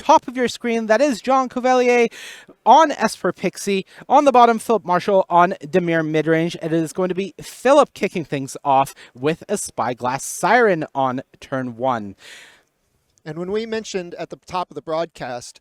top of your screen, that is John Cuvelier on Esper Pixie. On the bottom, Philip Marschall on Demir midrange. And it is going to be Philip kicking things off with a Spyglass Siren on turn 1. And when we mentioned at the top of the broadcast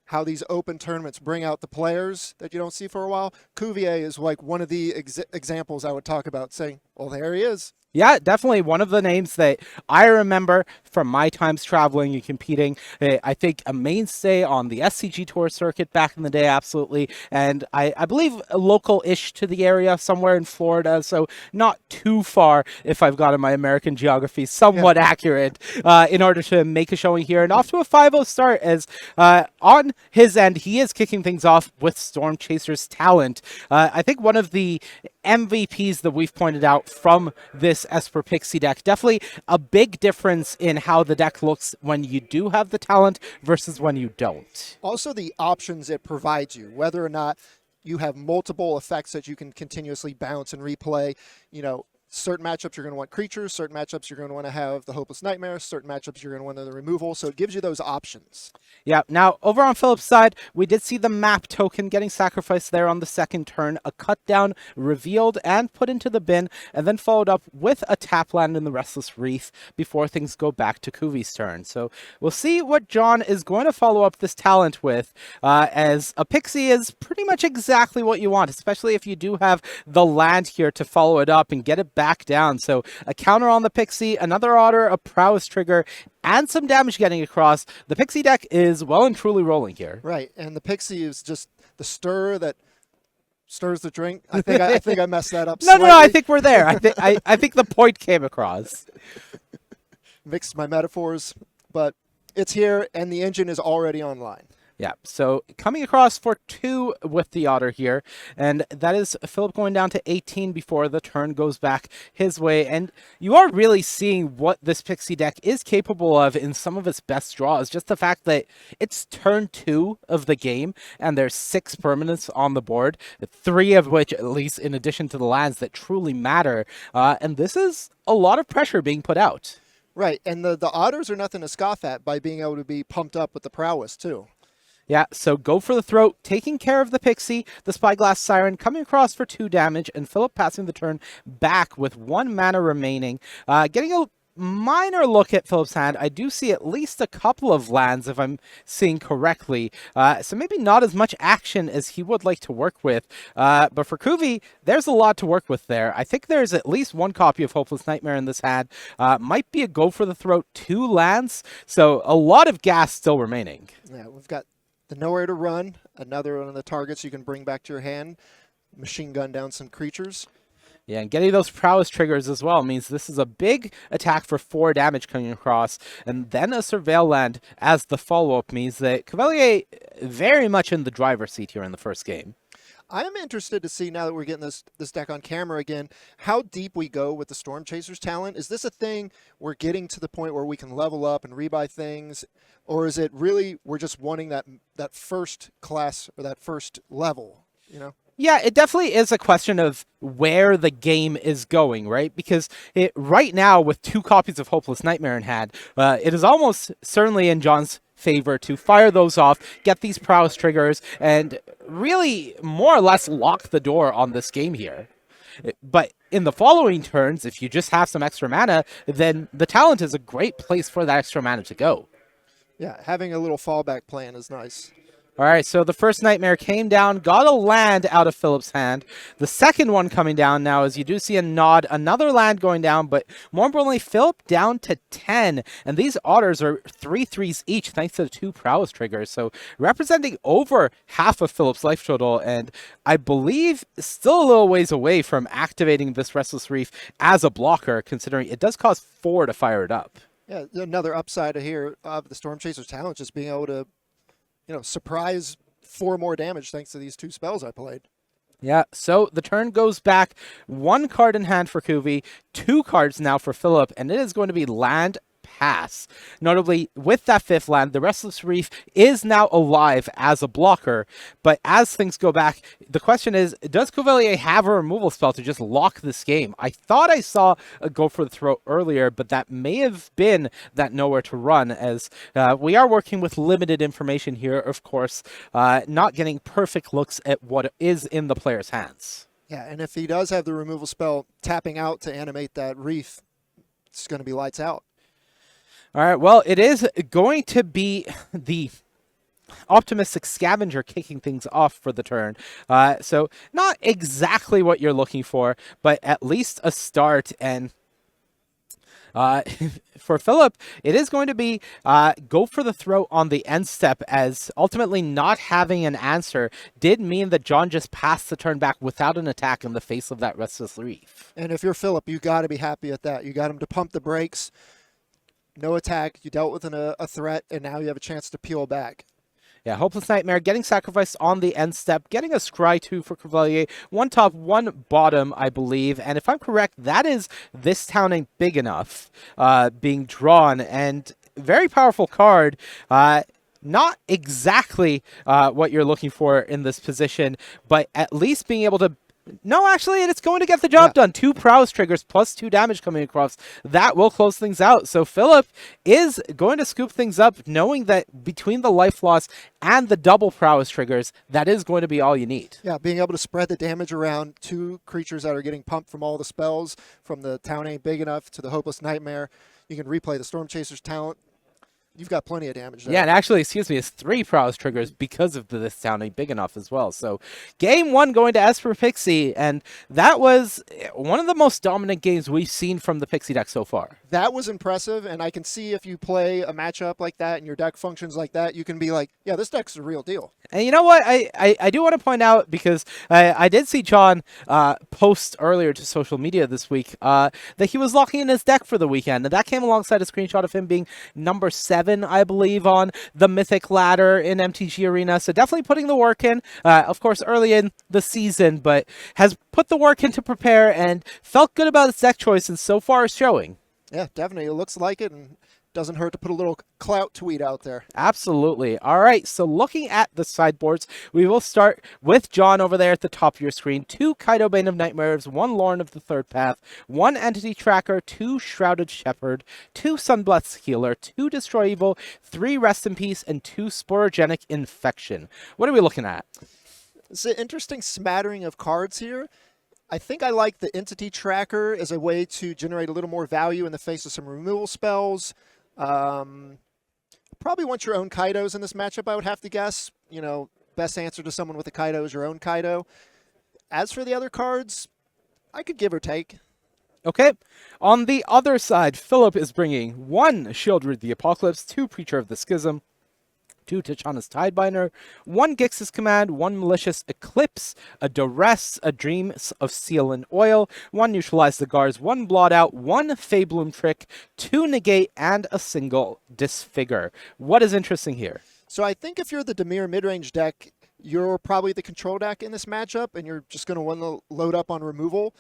how these open tournaments bring out the players that you don't see for a while, Cuvelier is like one of the examples I would talk about, saying, well, there he is. Yeah, definitely one of the names that I remember from my times traveling and competing. I think a mainstay on the SCG Tour circuit back in the day, absolutely. And I believe local-ish to the area, somewhere in Florida, so not too far, if I've gotten my American geography somewhat accurate, in order to make a showing here. And off to a 5-0 start as on his end, he is kicking things off with Storm Chaser's talent. I think one of the MVPs that we've pointed out from this Esper Pixie deck. Definitely a big difference in how the deck looks when you do have the talent versus when you don't. Also the options it provides you, whether or not you have multiple effects that you can continuously bounce and replay. You know, certain matchups you're going to want creatures, certain matchups you're going to want to have the Hopeless Nightmare, certain matchups you're going to want the removal, so it gives you those options. Yeah, now over on Philip's side, we did see the map token getting sacrificed there on the second turn, a cut down revealed and put into the bin, and then followed up with a tap land in the Restless Reef before things go back to Cuvie's turn. So we'll see what John is going to follow up this talent with, as a Pixie is pretty much exactly what you want, especially if you do have the land here to follow it up and get it back down. So a counter on the Pixie, another Otter, a Prowess trigger, and some damage getting across. The Pixie deck is well and truly rolling here. Right, and the Pixie is just the stir that stirs the drink. I think I messed that up slightly. No, I think we're there. I think the point came across. Mixed my metaphors, but it's here, and the engine is already online. Yeah, so coming across for 2 with the Otter here, and that is Philip going down to 18 before the turn goes back his way, and you are really seeing what this Pixie deck is capable of in some of its best draws. Just the fact that it's turn 2 of the game, and there's 6 permanents on the board, 3 of which, at least in addition to the lands that truly matter, and this is a lot of pressure being put out. Right, and the Otters are nothing to scoff at by being able to be pumped up with the Prowess, too. Yeah, so go for the throat, taking care of the Pixie, the Spyglass Siren coming across for 2 damage, and Philip passing the turn back with 1 mana remaining. Getting a minor look at Philip's hand, I do see at least a couple of lands, if I'm seeing correctly. So maybe not as much action as he would like to work with. But for Cuvie, there's a lot to work with there. I think there's at least 1 copy of Hopeless Nightmare in this hand. Might be a go for the throat, 2 lands. So a lot of gas still remaining. Yeah, we've got the Nowhere to Run, another one of the targets you can bring back to your hand. Machine gun down some creatures. Yeah, and getting those Prowess triggers as well means this is a big attack for 4 damage coming across, and then a Surveil land as the follow-up means that Cuvelier very much in the driver's seat here in the first game. I am interested to see, now that we're getting this deck on camera again, how deep we go with the Storm Chaser's talent. Is this a thing we're getting to the point where we can level up and rebuy things? Or is it really we're just wanting that first class or that first level, you know? Yeah, it definitely is a question of where the game is going, right? Because right now, with 2 copies of Hopeless Nightmare in hand, it is almost certainly in John's favor to fire those off, get these Prowess triggers, and really more or less lock the door on this game here. But in the following turns, if you just have some extra mana, then the talent is a great place for that extra mana to go. Yeah, having a little fallback plan is nice. All right, so the first Nightmare came down, got a land out of Philip's hand. The second one coming down now, as you do see a nod, another land going down, but more importantly, Philip down to 10. And these Otters are 3/3s each, thanks to the 2 Prowess triggers. So representing over half of Philip's life total, and I believe still a little ways away from activating this Restless Reef as a blocker, considering it does cost 4 to fire it up. Yeah, another upside here of the Storm Chaser's talent, just being able to, surprise 4 more damage thanks to these 2 spells I played. Yeah, so the turn goes back. 1 card in hand for Cuvie, 2 cards now for Philip, and it is going to be land pass. Notably, with that 5th land, the Restless Reef is now alive as a blocker, but as things go back, the question is, does Cuvelier have a removal spell to just lock this game? I thought I saw a go for the throat earlier, but that may have been that nowhere to run, as we are working with limited information here, of course, not getting perfect looks at what is in the player's hands. Yeah, and if he does have the removal spell tapping out to animate that reef, it's going to be lights out. All right, well, it is going to be the Optimistic Scavenger kicking things off for the turn. So not exactly what you're looking for, but at least a start. And for Philip, it is going to be go for the throat on the end step, as ultimately not having an answer did mean that John just passed the turn back without an attack in the face of that Restless Reef. And if you're Philip, you got to be happy at that. You got him to pump the brakes. No attack. You dealt with a threat, and now you have a chance to peel back. Yeah, Hopeless Nightmare getting sacrificed on the end step, getting a Scry 2 for Cuvelier, 1 top, 1 bottom, I believe. And if I'm correct, that is This Town Ain't Big Enough being drawn, and very powerful card. Not exactly what you're looking for in this position, but at least being able to... No, actually, it's going to get the job done. 2 prowess triggers plus 2 damage coming across. That will close things out. So Philip is going to scoop things up, knowing that between the life loss and the double prowess triggers, that is going to be all you need. Yeah, being able to spread the damage around 2 creatures that are getting pumped from all the spells, from the Town Ain't Big Enough to the Hopeless Nightmare. You can replay the Storm Chaser's talent. You've got plenty of damage there. Yeah, and actually, excuse me, it's 3 prowess triggers because of This Town Ain't Big Enough as well. So game 1 going to Esper Pixie, and that was one of the most dominant games we've seen from the Pixie deck so far. That was impressive, and I can see if you play a matchup like that and your deck functions like that, you can be like, yeah, this deck's the real deal. And you know what? I do want to point out, because I did see John post earlier to social media this week that he was locking in his deck for the weekend, and that came alongside a screenshot of him being number 7, I believe, on the Mythic ladder in MTG Arena. So definitely putting the work in, of course, early in the season, but has put the work in to prepare and felt good about his deck choice, and so far is showing. Yeah, definitely. It looks like it, and doesn't hurt to put a little clout tweet out there. Absolutely. All right, so looking at the sideboards, we will start with John over there at the top of your screen. 2 Kaido Bane of Nightmares, 1 Lorn of the Third Path, 1 Entity Tracker, 2 Shrouded Shepherd, 2 Sunblessed Healer, 2 Destroy Evil, 3 Rest in Peace, and 2 Sporogenic Infection. What are we looking at? It's an interesting smattering of cards here. I think I like the Entity Tracker as a way to generate a little more value in the face of some removal spells. Probably want your own Kaidos in this matchup, I would have to guess. You know, best answer to someone with a Kaido is your own Kaido. As for the other cards, I could give or take. Okay. On the other side, Philip is bringing 1 Shieldred the Apocalypse, 2 Preacher of the Schism, 2 Tachana's Tidebinder, 1 Gix's Command, 1 Malicious Eclipse, a Duress, a Dream of Seal and Oil, 1 Neutralize the Guards, 1 Blot Out, 1 Faebloom Trick, 2 Negate, and a single Disfigure. What is interesting here? So I think if you're the Dimir midrange deck, you're probably the control deck in this matchup, and you're just going to want to load up on removal.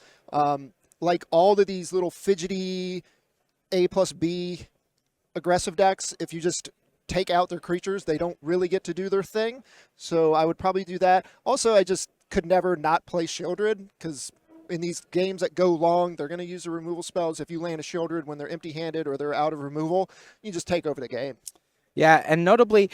Like all of these little fidgety A+B aggressive decks, if you just take out their creatures, they don't really get to do their thing. So I would probably do that. Also, I just could never not play Shieldred, because in these games that go long, they're going to use the removal spells. If you land a Shieldred when they're empty-handed or they're out of removal, you just take over the game. Yeah, and notably,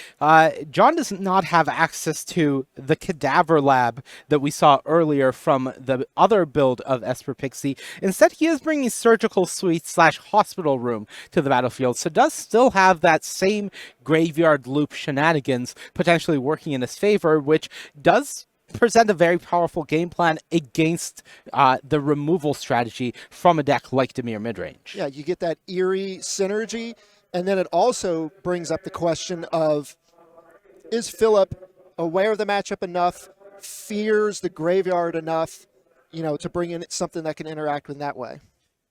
John does not have access to the Cadaver Lab that we saw earlier from the other build of Esper Pixie. Instead, he is bringing Surgical Suite / Hospital Room to the battlefield, so does still have that same Graveyard Loop shenanigans potentially working in his favor, which does present a very powerful game plan against the removal strategy from a deck like Dimir Midrange. Yeah, you get that eerie synergy. And then it also brings up the question of, is Philip aware of the matchup enough, fears the graveyard enough, you know, to bring in something that can interact with that way?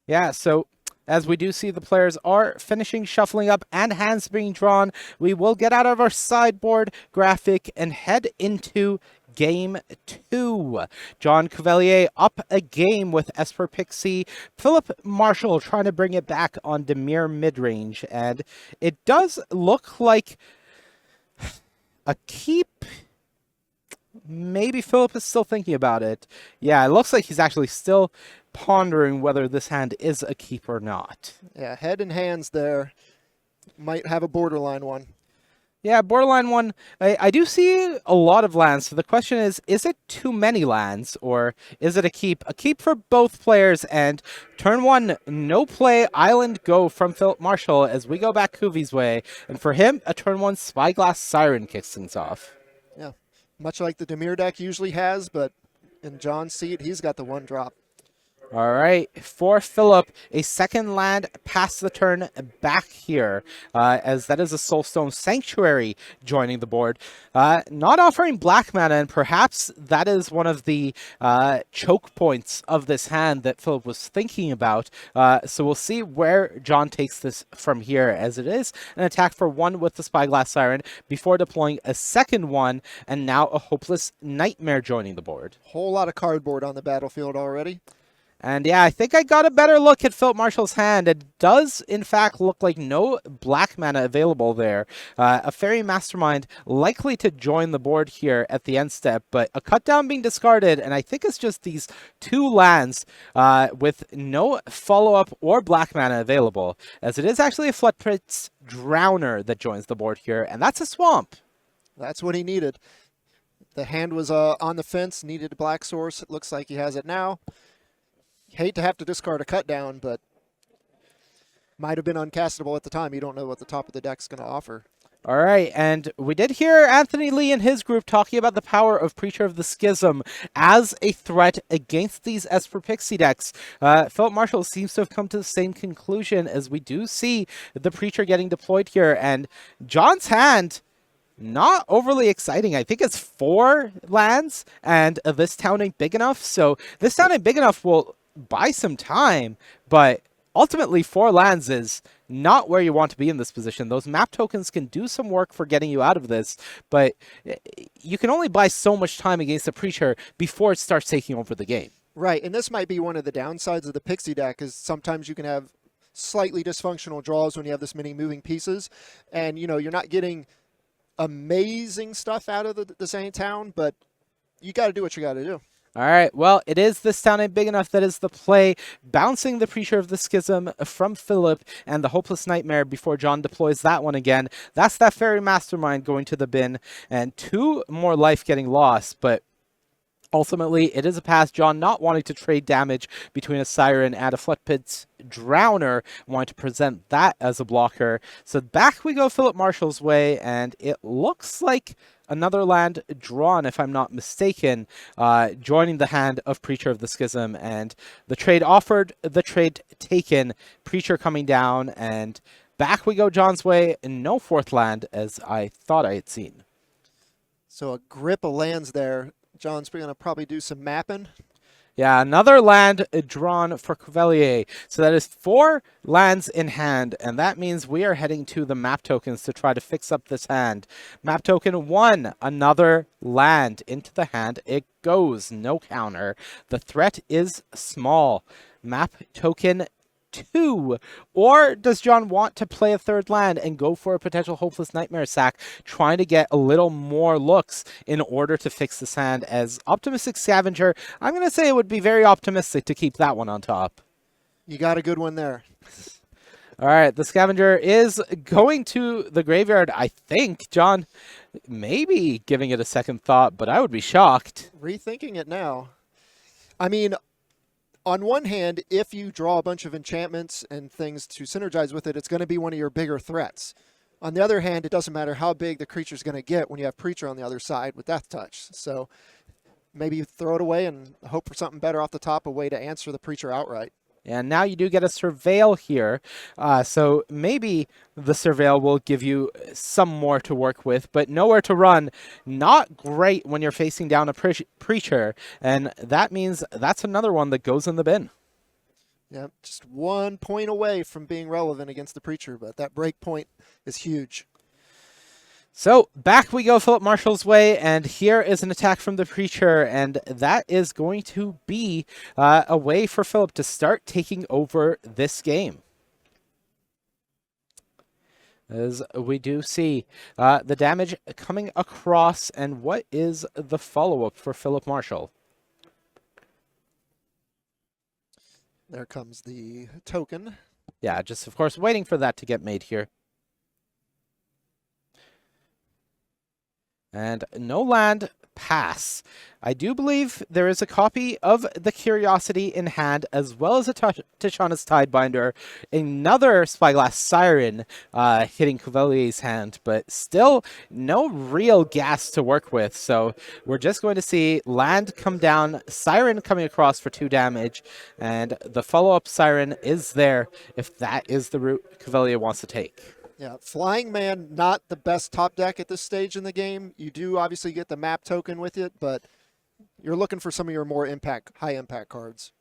Yeah, so as we do see the players are finishing shuffling up and hands being drawn, we will get out of our sideboard graphic and head into Game 2. John Cuvelier up a game with Esper Pixie. Philip Marschall trying to bring it back on Demir midrange. And it does look like a keep. Maybe Philip is still thinking about it. Yeah, it looks like he's actually still pondering whether this hand is a keep or not. Yeah, head and hands there. Might have a borderline one. Yeah, borderline one. I do see a lot of lands. So the question is it too many lands or is it a keep? A keep for both players. And turn 1, no play, island go from Philip Marschall as we go back Cuvie's way. And for him, a turn 1 Spyglass Siren kicks things off. Yeah, much like the Demir deck usually has, but in John's seat, he's got the 1 drop. All right, for Philip, a second land past the turn back here, as that is a Soulstone Sanctuary joining the board. Not offering black mana, and perhaps that is one of the choke points of this hand that Philip was thinking about. So we'll see where John takes this from here, as it is an attack for 1 with the Spyglass Siren before deploying a second one, and now a Hopeless Nightmare joining the board. Whole lot of cardboard on the battlefield already. And yeah, I think I got a better look at Philip Marschall's hand. It does, in fact, look like no black mana available there. A Fairy Mastermind likely to join the board here at the end step, but a cut down being discarded, and I think it's just these 2 lands with no follow-up or black mana available, as it is actually a Floodpits Drowner that joins the board here, and that's a swamp. That's what he needed. The hand was on the fence, needed a black source. It looks like he has it now. Hate to have to discard a cut down, but might have been uncastable at the time. You don't know what the top of the deck's going to offer. All right, and we did hear Anthony Lee and his group talking about the power of Preacher of the Schism as a threat against these Esper Pixie decks. Philip Marschall seems to have come to the same conclusion, as we do see the Preacher getting deployed here, and John's hand, not overly exciting. I think it's 4 lands, and this town ain't big enough, so this town ain't big enough will buy some time, but ultimately 4 lands is not where you want to be in this position. Those map tokens can do some work for getting you out of this, but you can only buy so much time against the Preacher before it starts taking over the game. Right, and this might be one of the downsides of the Pixie deck, is sometimes you can have slightly dysfunctional draws when you have this many moving pieces, and you're not getting amazing stuff out of the same town, but you got to do what you got to do. All right, well, it is this town ain't big enough that is the play, bouncing the Preacher of the Schism from Philip and the Hopeless Nightmare before John deploys that one again. That's that Fairy Mastermind going to the bin, and 2 more life getting lost, but ultimately, it is a pass. John not wanting to trade damage between a Siren and a Floodpits Drowner, wanting to present that as a blocker. So back we go Philip Marschall's way, and it looks like another land drawn, if I'm not mistaken, joining the hand of Preacher of the Schism. And the trade offered, the trade taken, Preacher coming down, and back we go John's way. No 4th land, as I thought I had seen. So a grip of lands there. John's going to probably do some mapping. Yeah, another land drawn for Cuvelier. So that is 4 lands in hand, and that means we are heading to the map tokens to try to fix up this hand. Map token 1, another land into the hand. It goes, no counter. The threat is small. Map token 2, or does John want to play a 3rd land and go for a potential Hopeless Nightmare sack, trying to get a little more looks in order to fix this hand? As Optimistic Scavenger, I'm going to say it would be very optimistic to keep that one on top. You got a good one there. All right, the Scavenger is going to the graveyard, I think. John maybe giving it a second thought, but I would be shocked. Rethinking it now. I mean, on one hand, if you draw a bunch of enchantments and things to synergize with it, it's going to be one of your bigger threats. On the other hand, it doesn't matter how big the creature's going to get when you have Preacher on the other side with Death Touch. So maybe you throw it away and hope for something better off the top, a way to answer the Preacher outright. And now you do get a Surveil here, so maybe the Surveil will give you some more to work with, but nowhere to run. Not great when you're facing down a Preacher, and that means that's another one that goes in the bin. Yeah, just 1 point away from being relevant against the Preacher, but that break point is huge. So back we go Philip Marshall's way, and here is an attack from the Preacher, and that is going to be a way for Philip to start taking over this game. As we do see the damage coming across, and what is the follow-up for Philip Marshall? There comes the token. Yeah, just of course waiting for that to get made here. And no land, pass. I do believe there is a copy of the Curiosity in hand, as well as a Tishana's Tidebinder, another Spyglass Siren hitting Cuvelier's hand, but still no real gas to work with. So we're just going to see land come down, Siren coming across for 2 damage, and the follow-up Siren is there if that is the route Cuvelier wants to take. Yeah, Flying Man, not the best top deck at this stage in the game. You do obviously get the map token with it, but you're looking for some of your more high impact cards.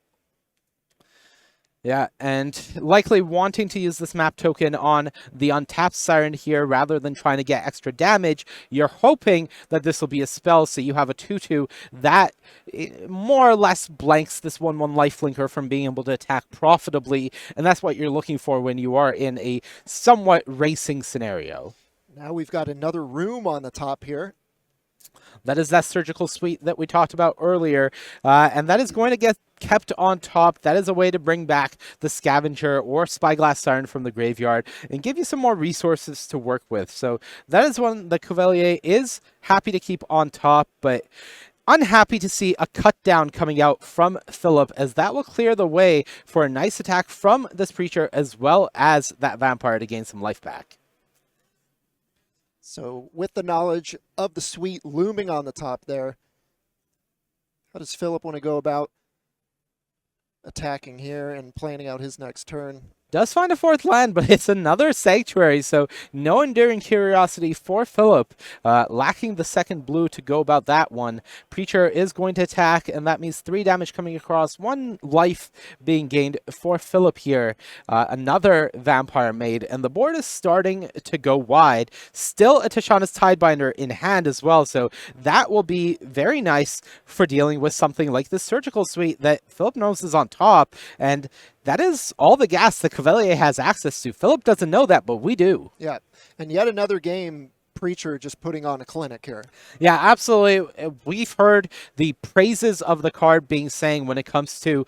Yeah, and likely wanting to use this map token on the untapped Siren here rather than trying to get extra damage. You're hoping that this will be a spell, so you have a 2/2 that more or less blanks this 1/1 lifelinker from being able to attack profitably, and that's what you're looking for when you are in a somewhat racing scenario. Now we've got another room on the top here. That is that surgical suite that we talked about earlier, and that is going to get kept on top. That is a way to bring back the Scavenger or Spyglass Siren from the graveyard and give you some more resources to work with. So that is one that Cuvelier is happy to keep on top, but unhappy to see a cut down coming out from Philip, as that will clear the way for a nice attack from this Preacher as well as that Vampire to gain some life back. So with the knowledge of the suite looming on the top there, how does Philip want to go about attacking here and planning out his next turn? Does find a 4th land, but it's another Sanctuary, so no Enduring Curiosity for Philip. Lacking the 2nd blue to go about that one. Preacher is going to attack, and that means 3 damage coming across, 1 life being gained for Philip here. Another Vampire made, and the board is starting to go wide. Still a Tishana's Tidebinder in hand as well, so that will be very nice for dealing with something like this Surgical Suite that Philip knows is on top, and that is all the gas that Cuvelier has access to. Philip doesn't know that, but we do. Yeah, and yet another game, Preacher just putting on a clinic here. Yeah, absolutely. We've heard the praises of the card being saying when it comes to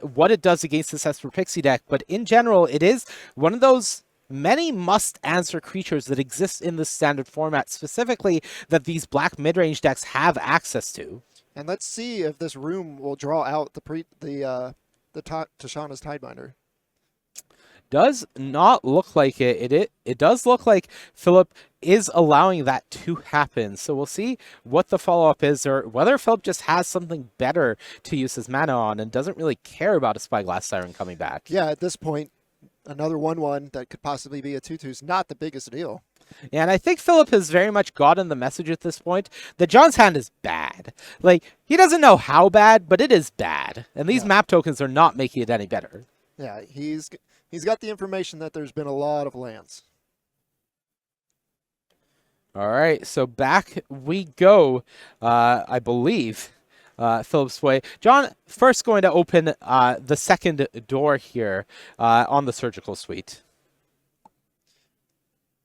what it does against this Esper Pixie deck, but in general, it is one of those many must-answer creatures that exist in the standard format, specifically that these black mid-range decks have access to. And let's see if this room will draw out the Tishana's Tidebinder. Does not look like it. It does look like Philip is allowing that to happen. So we'll see what the follow-up is, or whether Philip just has something better to use his mana on and doesn't really care about a Spyglass Siren coming back. Yeah, at this point, another 1/1 that could possibly be a 2/2 is not the biggest deal. Yeah, and I think Philip has very much gotten the message at this point that John's hand is bad. Like, he doesn't know how bad, but it is bad. And these map tokens are not making it any better. Yeah, he's got the information that there's been a lot of lands. All right, so back we go, I believe, Philip's way. John first going to open the 2nd door here on the Surgical Suite.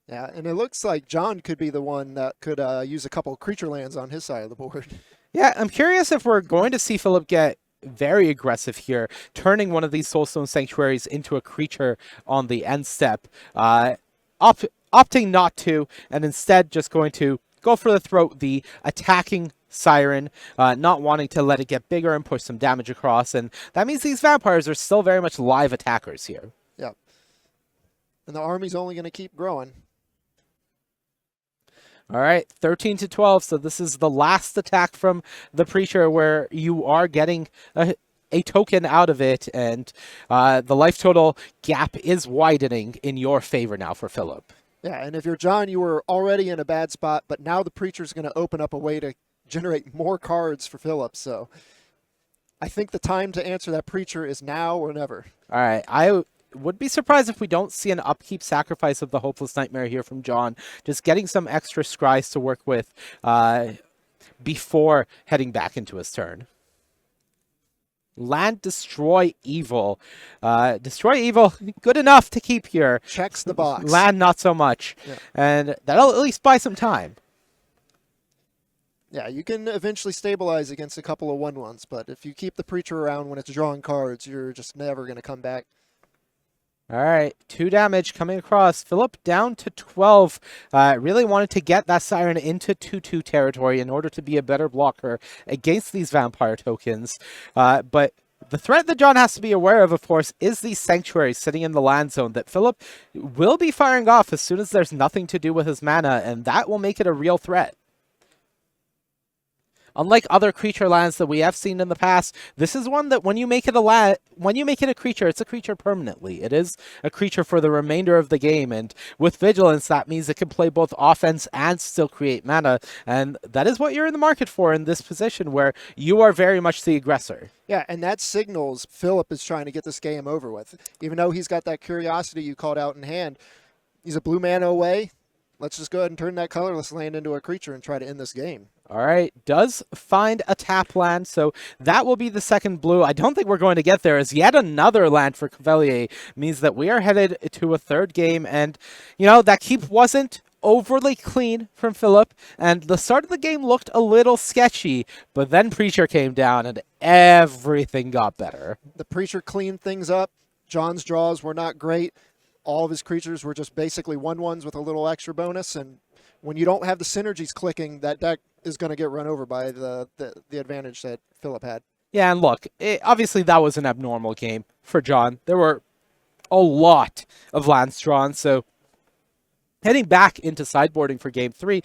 Yeah, and it looks like John could be the one that could use a couple creature lands on his side of the board. Yeah, I'm curious if we're going to see Philip get very aggressive here, turning one of these Soulstone Sanctuaries into a creature on the end step. Opting not to, and instead just going to go for the throat, the attacking Siren, not wanting to let it get bigger and push some damage across, and that means these Vampires are still very much live attackers here. Yeah. And the army's only going to keep growing. All right, 13-12. So this is the last attack from the Preacher where you are getting a token out of it, and the life total gap is widening in your favor now for Philip. Yeah, and if you're John, you were already in a bad spot, but now the Preacher's going to open up a way to generate more cards for Philip. So I think the time to answer that Preacher is now or never. All right, would be surprised if we don't see an upkeep sacrifice of the Hopeless Nightmare here from John. Just getting some extra scries to work with before heading back into his turn. Land Destroy Evil. Destroy Evil, good enough to keep here. Checks the box. Land, not so much. Yeah. And that'll at least buy some time. Yeah, you can eventually stabilize against a couple of 1/1s, but if you keep the Preacher around when it's drawing cards, you're just never going to come back. All right, 2 damage coming across. Philip down to 12. Really wanted to get that Siren into 2/2 territory in order to be a better blocker against these vampire tokens. But the threat that John has to be aware of course, is these sanctuaries sitting in the land zone that Philip will be firing off as soon as there's nothing to do with his mana, and that will make it a real threat. Unlike other creature lands that we have seen in the past, this is one that when you make it a creature, it's a creature permanently. It is a creature for the remainder of the game, and with Vigilance, that means it can play both offense and still create mana, and that is what you're in the market for in this position, where you are very much the aggressor. Yeah, and that signals Philip is trying to get this game over with. Even though he's got that Curiosity you called out in hand, he's a blue mana away. Let's just go ahead and turn that colorless land into a creature and try to end this game. All right, does find a tap land, so that will be the second blue. I don't think we're going to get there, as yet another land for Cuvelier means that we are headed to a third game, and, you know, that keep wasn't overly clean from Philip, and the start of the game looked a little sketchy, but then Preacher came down and everything got better. The Preacher cleaned things up. John's draws were not great. All of his creatures were just basically 1/1s with a little extra bonus, and when you don't have the synergies clicking, that deck is going to get run over by the advantage that Philip had. Yeah, and look, obviously that was an abnormal game for John. There were a lot of lands drawn, so heading back into sideboarding for game 3,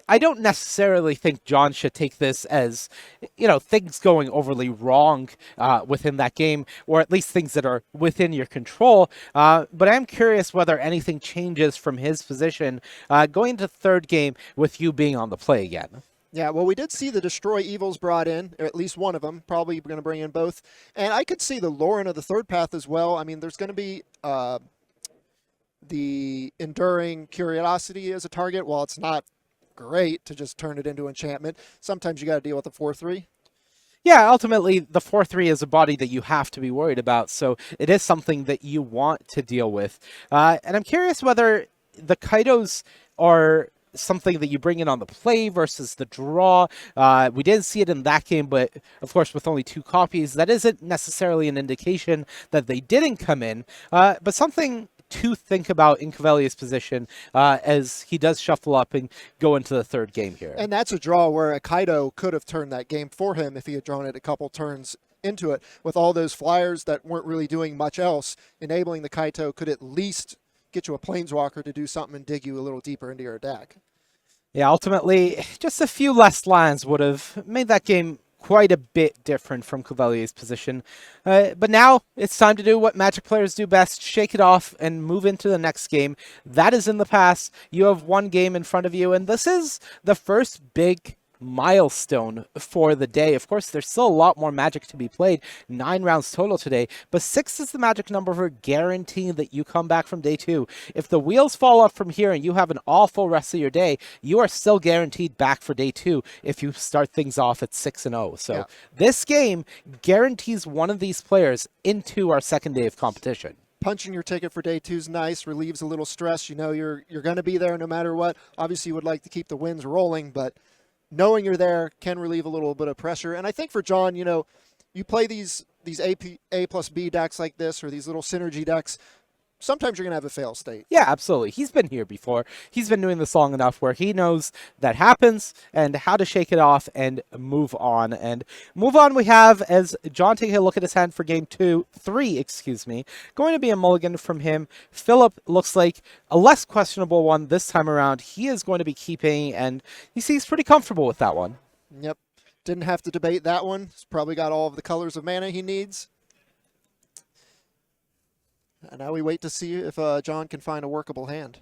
I don't necessarily think John should take this as, you know, things going overly wrong within that game, or at least things that are within your control. But I'm curious whether anything changes from his position going into third game with you being on the play again. Yeah, well, we did see the Destroy Evils brought in, or at least one of them. Probably going to bring in both. And I could see the Lauren of the third path as well. I mean, there's going to be the Enduring Curiosity as a target. While it's not great to just turn it into enchantment, sometimes you got to deal with the 4/3. Yeah, ultimately, the 4/3 is a body that you have to be worried about, so it is something that you want to deal with. And I'm curious whether the Kaitos are something that you bring in on the play versus the draw. We didn't see it in that game, but of course with only 2 copies, that isn't necessarily an indication that they didn't come in, but something to think about in Cuvelier's position as he does shuffle up and go into the third game here. And that's a draw where a Kaido could have turned that game for him if he had drawn it a couple turns into it. With all those flyers that weren't really doing much else, enabling the Kaito could at least get you a Planeswalker to do something and dig you a little deeper into your deck. Yeah, ultimately, just a few less lands would have made that game quite a bit different from Cuvelier's position. But now it's time to do what Magic players do best, shake it off and move into the next game. That is in the past. You have one game in front of you, and this is the first big milestone for the day. Of course, there's still a lot more Magic to be played, 9 rounds total today, but 6 is the magic number for guaranteeing that you come back from day 2. If the wheels fall off from here and you have an awful rest of your day, you are still guaranteed back for day 2 if you start things off at 6-0. So yeah, this game guarantees one of these players into our second day of competition. Punching your ticket for day 2 is nice, relieves a little stress. You know you're going to be there no matter what. Obviously, you would like to keep the wins rolling, but knowing you're there can relieve a little bit of pressure. And I think for John, you know, you play these A plus B decks like this, or these little synergy decks, sometimes you're going to have a fail state. Yeah, absolutely. He's been here before. He's been doing this long enough where he knows that happens and how to shake it off and move on. And move on we have as John taking a look at his hand for game 3, going to be a mulligan from him. Philip looks like a less questionable one this time around. He is going to be keeping, and he seems pretty comfortable with that one. Yep. Didn't have to debate that one. He's probably got all of the colors of mana he needs. And now we wait to see if John can find a workable hand.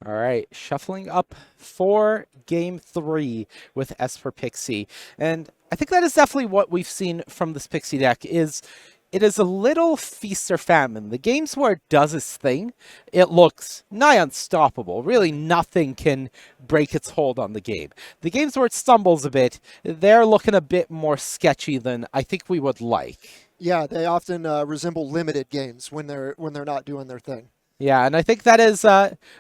All right, shuffling up for game 3 with Esper Pixie. And I think that is definitely what we've seen from this Pixie deck is it is a little feast or famine. The games where it does its thing, it looks nigh unstoppable. Really, nothing can break its hold on the game. The games where it stumbles a bit, they're looking a bit more sketchy than I think we would like. Yeah, they often resemble limited games when they're not doing their thing. Yeah, and I think that is,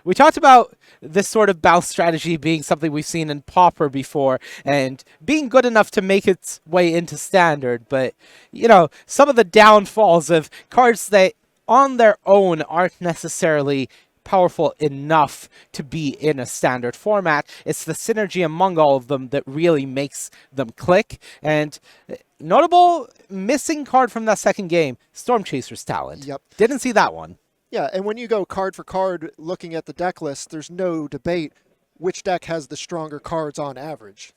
we talked about this sort of bounce strategy being something we've seen in Pauper before, and being good enough to make its way into Standard, but, you know, some of the downfalls of cards that on their own aren't necessarily powerful enough to be in a Standard format. It's the synergy among all of them that really makes them click, and notable missing card from that second game, Storm Chaser's Talent. Yep. Didn't see that one. Yeah, and when you go card for card looking at the deck list, there's no debate which deck has the stronger cards on average.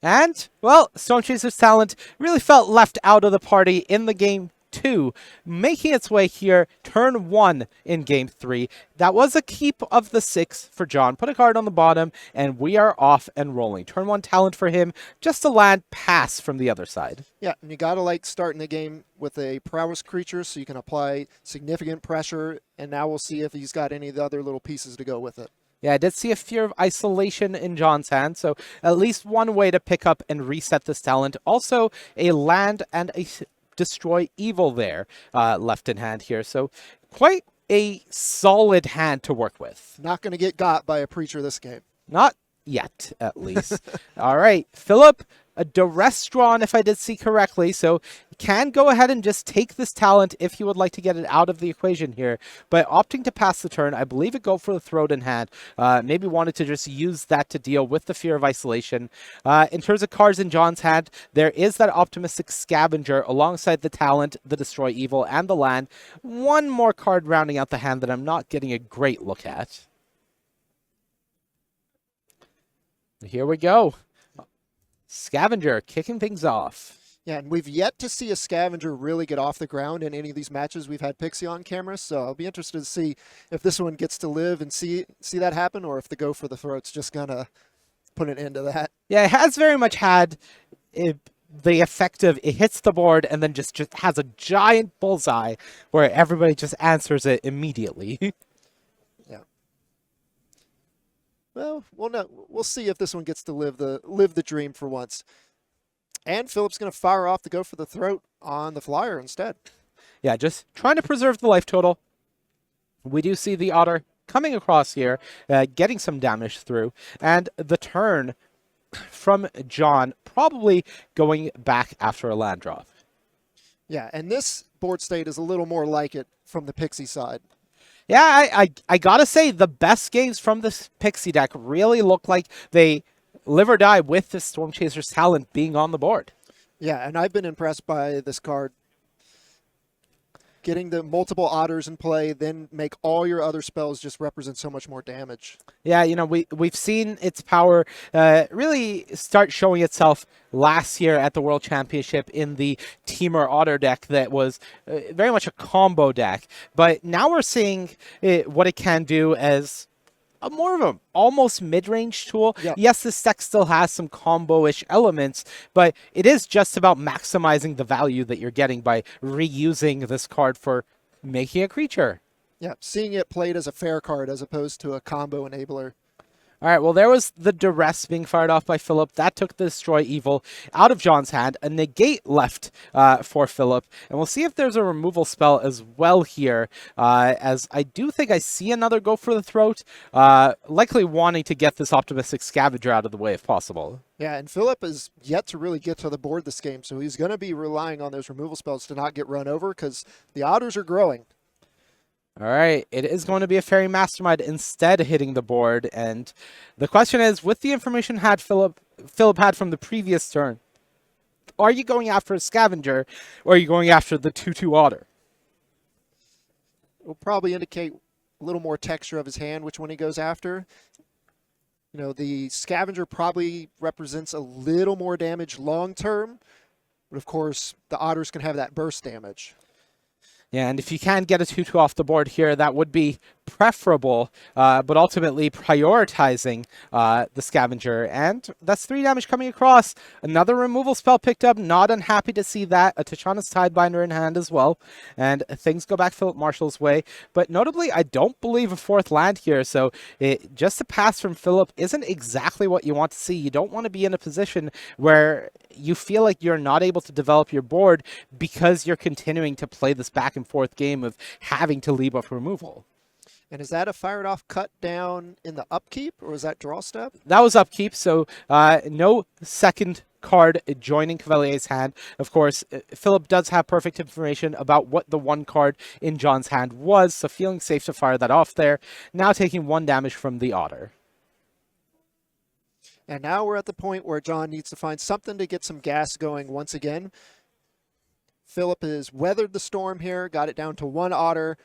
And, well, Storm Chaser's Talent really felt left out of the party in the game 2, making its way here, turn 1 in game 3. That was a keep of the 6 for John. Put a card on the bottom, and we are off and rolling. Turn 1 talent for him, just a land pass from the other side. Yeah, and you got to like starting the game with a prowess creature so you can apply significant pressure, and now we'll see if he's got any of the other little pieces to go with it. Yeah, I did see a Fear of Isolation in John's hand, so at least one way to pick up and reset this talent. Also, a land and a Destroy Evil there left in hand here, so quite a solid hand to work with. Not going to get got by a preacher this game. Not yet, at least. All right, Philip, a duress drawn if I did see correctly, so can go ahead and just take this talent if you would like to get it out of the equation here. But opting to pass the turn, I believe it go for the throat in hand. Maybe wanted to just use that to deal with the Fear of Isolation. In terms of cards in John's hand, there is that Optimistic Scavenger alongside the talent, the Destroy Evil, and the land. One more card rounding out the hand that I'm not getting a great look at. Here we go. Scavenger kicking things off. Yeah, and we've yet to see a Scavenger really get off the ground in any of these matches we've had Pixie on camera, so I'll be interested to see if this one gets to live and see that happen, or if the go for the throat's just gonna put an end to that. Yeah, it has very much had the effect of it hits the board and then just has a giant bullseye where everybody just answers it immediately. Yeah. Well, we'll see if this one gets to live the dream for once. And Philip's going to fire off to go for the throat on the flyer instead. Yeah, just trying to preserve the life total. We do see the Otter coming across here, getting some damage through. And the turn from John probably going back after a land drop. Yeah, and this board state is a little more like it from the Pixie side. Yeah, I gotta say, the best games from this Pixie deck really look like they live or die with the Storm Chaser's Talent being on the board. Yeah, and I've been impressed by this card. Getting the multiple Otters in play, then make all your other spells just represent so much more damage. Yeah, you know, we've seen its power really start showing itself last year at the World Championship in the Teamer Otter deck that was very much a combo deck. But now we're seeing what it can do as more of an almost mid-range tool. Yep. Yes, this deck still has some combo-ish elements, but it is just about maximizing the value that you're getting by reusing this card for making a creature. Yeah, seeing it played as a fair card as opposed to a combo enabler. All right, well, there was the duress being fired off by Philip. That took the Destroy Evil out of John's hand. A negate left for Philip. And we'll see if there's a removal spell as well here, as I do think I see another go for the throat, likely wanting to get this Optimistic Scavenger out of the way if possible. Yeah, and Philip is yet to really get to the board this game, so he's going to be relying on those removal spells to not get run over because the Otters are growing. All right, it is going to be a Fairy Mastermind instead hitting the board. And the question is, with the information Philip had from the previous turn, are you going after a Scavenger or are you going after the 2/2 Otter? Will probably indicate a little more texture of his hand, which one he goes after. You know, the Scavenger probably represents a little more damage long term, but of course, the Otters can have that burst damage. Yeah, and if you can get a 2/2 off the board here, that would be preferable, but ultimately prioritizing the Scavenger. And that's 3 damage coming across. Another removal spell picked up. Not unhappy to see that. A Tachana's Tidebinder in hand as well. And things go back Philip Marschall's way. But notably, I don't believe a 4th land here. So just a pass from Philip isn't exactly what you want to see. You don't want to be in a position where you feel like you're not able to develop your board because you're continuing to play this back and forth game of having to leave off removal. And is that a fired off cut down in the upkeep, or is that draw step? That was upkeep, so no second card joining Cuvelier's hand. Of course, Philip does have perfect information about what the 1 card in John's hand was, so feeling safe to fire that off there. Now taking 1 damage from the Otter. And now we're at the point where John needs to find something to get some gas going once again. Philip has weathered the storm here, got it down to 1 Otter,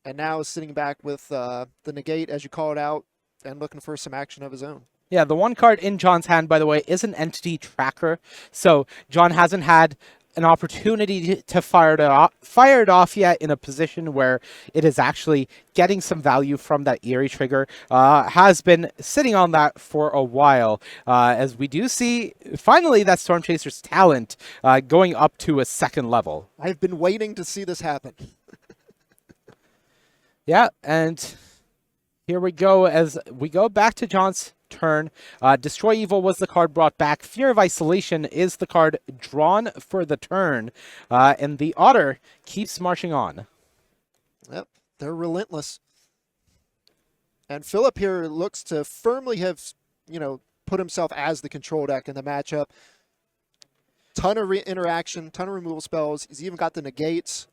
and now is sitting back with the negate, as you call it out, and looking for some action of his own. Yeah, the 1 card in John's hand, by the way, is an entity tracker. So John hasn't had an opportunity to fire it off yet in a position where it is actually getting some value from that Eerie trigger. Has been sitting on that for a while, as we do see finally that Storm Chaser's talent going up to a 2nd level. I've been waiting to see this happen. Yeah, and here we go as we go back to John's turn. Destroy Evil was the card brought back. Fear of Isolation is the card drawn for the turn. And the Otter keeps marching on. Yep, they're relentless. And Philip here looks to firmly have, put himself as the control deck in the matchup. Ton of interaction, ton of removal spells. He's even got the negates.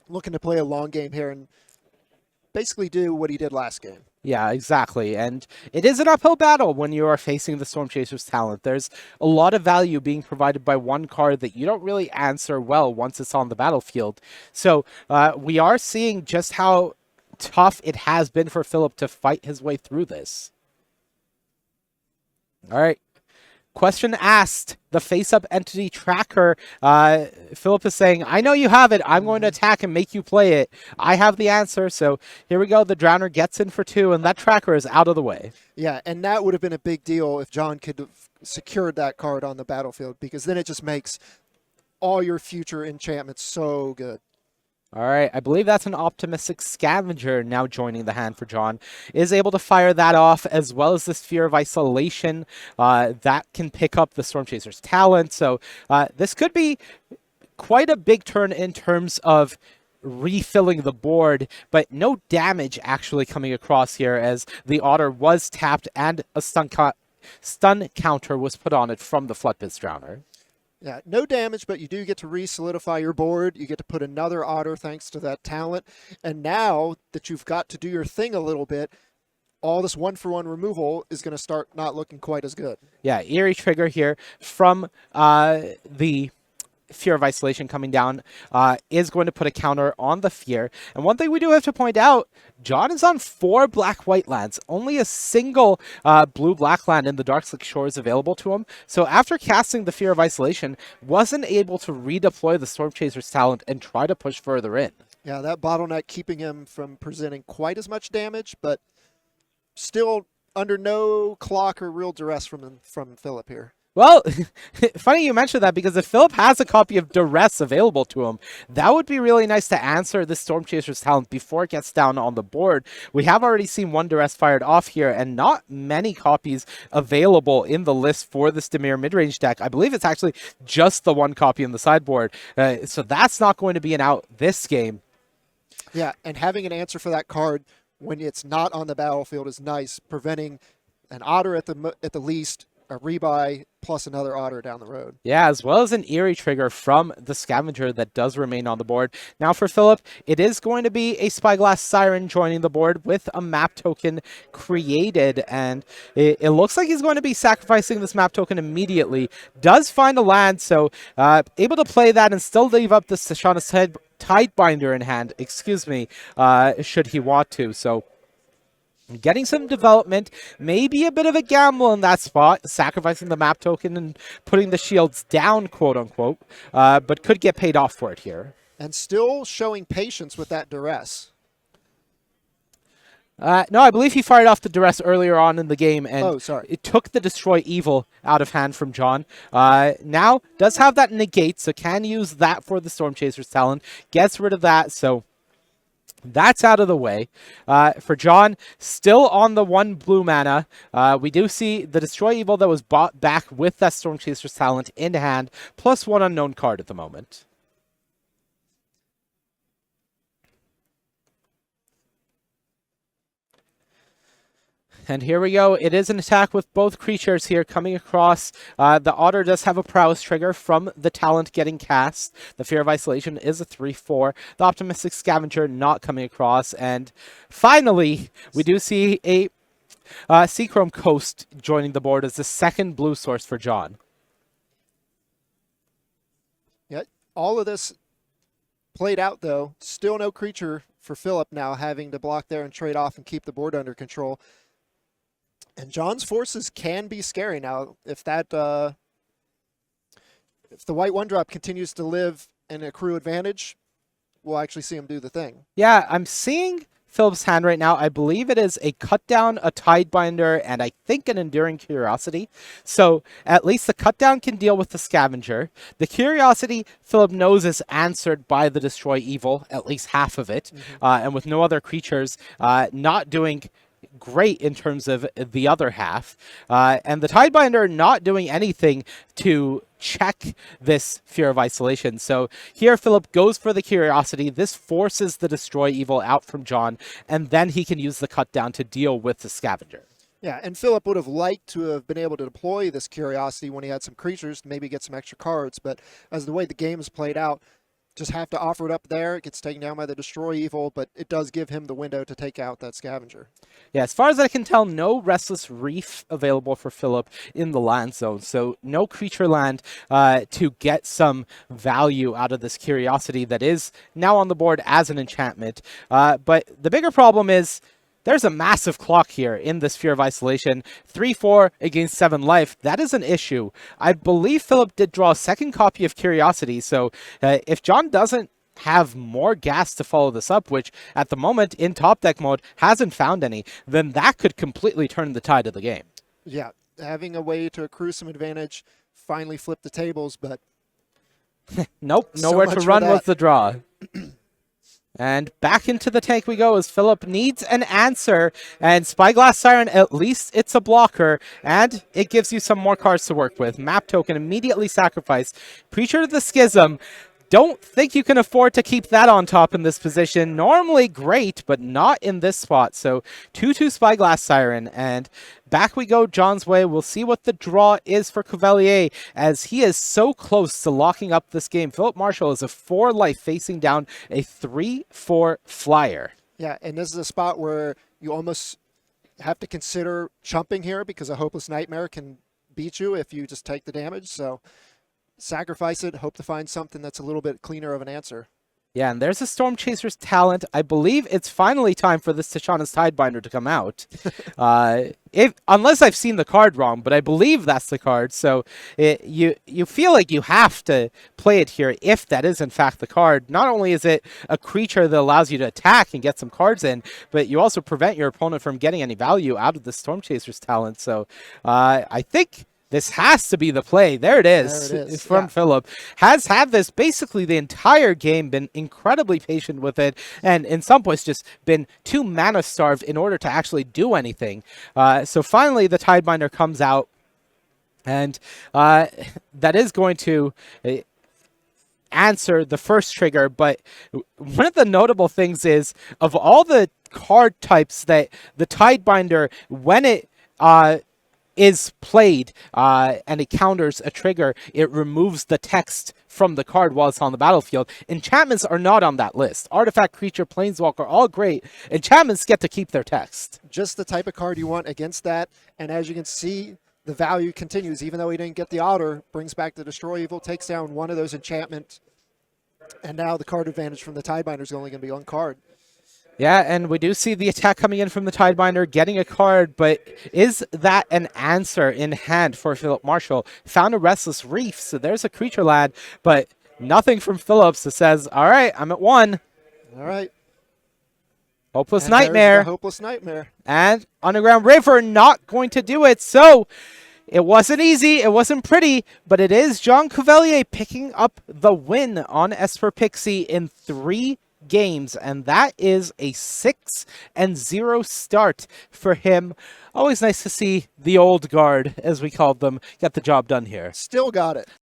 Looking to play a long game here and basically do what he did last game. Yeah, exactly. And it is an uphill battle when you are facing the Storm Chaser's talent. There's a lot of value being provided by 1 card that you don't really answer well once it's on the battlefield. So we are seeing just how tough it has been for Philip to fight his way through this. All right. Question asked, the face-up entity tracker. Philip is saying, I know you have it. I'm going to attack and make you play it. I have the answer. So here we go. The Drowner gets in for 2, and that tracker is out of the way. Yeah, and that would have been a big deal if John could have secured that card on the battlefield, because then it just makes all your future enchantments so good. All right, I believe that's an Optimistic Scavenger now joining the hand for John. Is able to fire that off, as well as this Fear of Isolation. That can pick up the Storm Chaser's talent. So this could be quite a big turn in terms of refilling the board, but no damage actually coming across here, as the Otter was tapped and a stun counter was put on it from the Floodpits Drowner. Yeah, no damage, but you do get to re-solidify your board. You get to put another Otter thanks to that talent. And now that you've got to do your thing a little bit, all this 1-for-1 removal is going to start not looking quite as good. Yeah, Eerie trigger here from the Fear of Isolation coming down is going to put a counter on the Fear. And one thing we do have to point out, John is on 4 black-white lands. Only a single blue-black land in the Darkslick Shores available to him. So after casting the Fear of Isolation, wasn't able to redeploy the Storm Chaser's talent and try to push further in. Yeah, that bottleneck keeping him from presenting quite as much damage, but still under no clock or real duress from Philip here. Well, funny you mentioned that, because if Philip has a copy of Duress available to him, that would be really nice to answer the Storm Chaser's talent before it gets down on the board. We have already seen 1 Duress fired off here, and not many copies available in the list for this Dimir midrange deck. I believe it's actually just the 1 copy in the sideboard, so that's not going to be an out this game. Yeah, and having an answer for that card when it's not on the battlefield is nice, preventing an Otter at the least, a rebuy, plus another Otter down the road. Yeah, as well as an Eerie trigger from the Scavenger that does remain on the board. Now for Philip, it is going to be a Spyglass Siren joining the board with a map token created, and it looks like he's going to be sacrificing this map token immediately. Does find a land, so able to play that and still leave up the Sashana's Tidebinder in hand, should he want to. So getting some development, maybe a bit of a gamble in that spot, sacrificing the map token and putting the shields down, quote-unquote, but could get paid off for it here. And still showing patience with that duress. No, I believe he fired off the duress earlier on in the game, and Oh, sorry. it took the Destroy Evil out of hand from John. Now, does have that negate, so can use that for the Storm Chaser's talent. Gets rid of that, so that's out of the way. For John, still on the 1 blue mana, we do see the Destroy Evil that was bought back with that Storm Chaser's talent in hand, plus 1 unknown card at the moment. And here we go. It is an attack with both creatures here coming across. The Otter does have a prowess trigger from the talent getting cast. The Fear of Isolation is a 3/4. The Optimistic Scavenger not coming across. And finally, we do see a Seachrome Coast joining the board as the second blue source for John. Yeah, all of this played out, though. Still no creature for Philip now, having to block there and trade off and keep the board under control. And John's forces can be scary now. If that, if the white 1-drop continues to live and accrue advantage, we'll actually see him do the thing. Yeah, I'm seeing Philip's hand right now. I believe it is a cut down, a Tidebinder, and I think an Enduring Curiosity. So at least the cut down can deal with the Scavenger. The Curiosity, Philip knows, is answered by the Destroy Evil, at least half of it. And with no other creatures, not doing great in terms of the other half. And the Tidebinder not doing anything to check this Fear of Isolation. So here Philip goes for the Curiosity. This forces the Destroy Evil out from John, and then he can use the cut down to deal with the Scavenger. Yeah, and Philip would have liked to have been able to deploy this Curiosity when he had some creatures, maybe get some extra cards, but as the way the game is played out, just have to offer it up there. It gets taken down by the Destroy Evil, but it does give him the window to take out that Scavenger. Yeah, as far as I can tell, no Restless Reef available for Philip in the land zone. So no creature land to get some value out of this Curiosity that is now on the board as an enchantment. But the bigger problem is there's a massive clock here in this Fear of Isolation. 3/4 against 7 life. That is an issue. I believe Philip did draw a second copy of Curiosity. So if John doesn't have more gas to follow this up, which at the moment in top deck mode hasn't found any, then that could completely turn the tide of the game. Yeah, having a way to accrue some advantage, finally flip the tables, but nope, nowhere to run was the draw. And back into the tank we go as Philip needs an answer. And Spyglass Siren, at least it's a blocker. And it gives you some more cards to work with. Map token immediately sacrificed. Preacher to the Schism. Don't think you can afford to keep that on top in this position. Normally great, but not in this spot. So 2/2 Spyglass Siren, and back we go John's way. We'll see what the draw is for Cuvelier, as he is so close to locking up this game. Philip Marschall is a 4 life facing down a 3/4 flyer. Yeah, and this is a spot where you almost have to consider chumping here, because a Hopeless Nightmare can beat you if you just take the damage. So sacrifice it, hope to find something that's a little bit cleaner of an answer. Yeah, and there's a Storm Chaser's talent. I believe it's finally time for this Tishana's Tidebinder to come out. Unless I've seen the card wrong, but I believe that's the card. So you feel like you have to play it here if that is in fact the card. Not only is it a creature that allows you to attack and get some cards in, but you also prevent your opponent from getting any value out of the Storm Chaser's talent. So I think this has to be the play. There it is. There it is. From Philip. Has had this basically the entire game, been incredibly patient with it, and in some points just been too mana starved in order to actually do anything. So finally the Tidebinder comes out, and that is going to answer the first trigger. But one of the notable things is, of all the card types that the Tidebinder, when it is played and it counters a trigger, it removes the text from the card while it's on the battlefield. Enchantments are not on that list. Artifact, creature, planeswalker, all great. Enchantments get to keep their text. Just the type of card you want against that. And as you can see, the value continues. Even though he didn't get the Otter, brings back the Destroy Evil, takes down one of those enchantments. And now the card advantage from the Tidebinder is only going to be one card. Yeah, and we do see the attack coming in from the Tidebinder, getting a card, but is that an answer in hand for Philip Marschall? Found a Restless Reef, so there's a creature lad, but nothing from Phillips that says, all right, I'm at 1. All right. Hopeless And there's Nightmare. the Hopeless Nightmare. And Underground River not going to do it. So it wasn't easy. It wasn't pretty. But it is John Cuvelier picking up the win on Esper Pixie in 3 games. And that is a 6-0 start for him. Always nice to see the old guard, as we called them, get the job done here. Still got it.